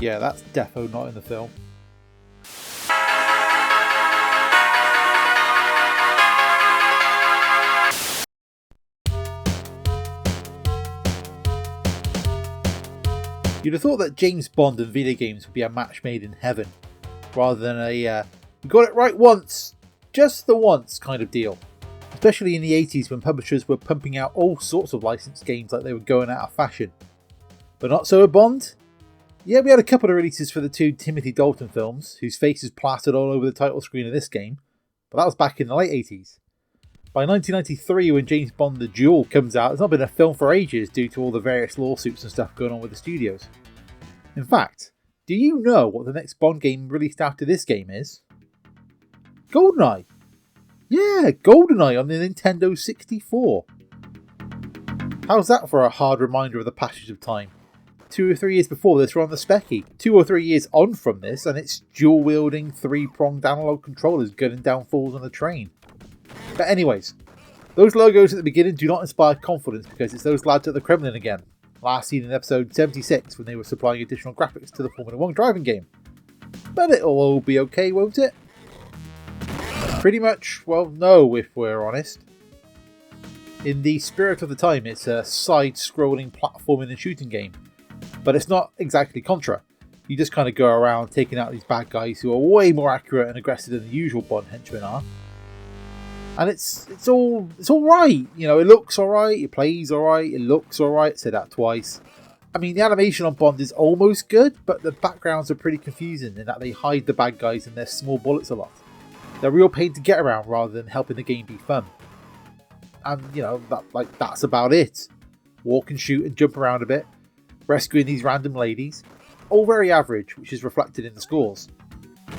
Yeah, that's defo not in the film. You'd have thought that James Bond and video games would be a match made in heaven, rather than a we got it right once, just the once kind of deal. Especially in the 80s when publishers were pumping out all sorts of licensed games like they were going out of fashion. But not so with Bond. Yeah, we had a couple of releases for the two Timothy Dalton films, whose face is plastered all over the title screen of this game, but that was back in the late 80s. By 1993, when James Bond The Duel comes out, there's not been a film for ages due to all the various lawsuits and stuff going on with the studios. In fact, do you know what the next Bond game released after this game is? GoldenEye! Yeah, GoldenEye on the Nintendo 64. How's that for a hard reminder of the passage of time? 2 or 3 years before this, we're on the Specky. 2 or 3 years on from this, and it's dual-wielding, 3-pronged analog controllers gunning down fools on a train. But anyways, those logos at the beginning do not inspire confidence because it's those lads at the Kremlin again. Last seen in episode 76 when they were supplying additional graphics to the Formula 1 driving game. But it'll all be okay, won't it? Pretty much, well, no, if we're honest. In the spirit of the time, it's a side-scrolling platforming and shooting game. But it's not exactly Contra. You just kind of go around taking out these bad guys who are way more accurate and aggressive than the usual Bond henchmen are. And it's all right, you know. It looks all right, it plays all right, it looks all right. Said that twice. I mean, the animation on Bond is almost good, but the backgrounds are pretty confusing in that they hide the bad guys in their small bullets a lot. They're real pain to get around rather than helping the game be fun. And you know, that's about it. Walk and shoot and jump around a bit, rescuing these random ladies. All very average, which is reflected in the scores.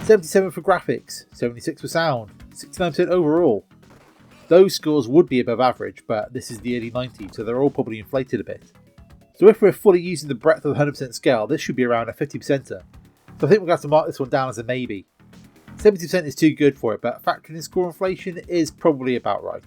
77 for graphics, 76 for sound, 69% overall. Those scores would be above average, but this is the early 90s, so they're all probably inflated a bit. So if we're fully using the breadth of the 100% scale, this should be around a 50%er. So I think we're going to have to mark this one down as a maybe. 70% is too good for it, but factoring in score inflation is probably about right.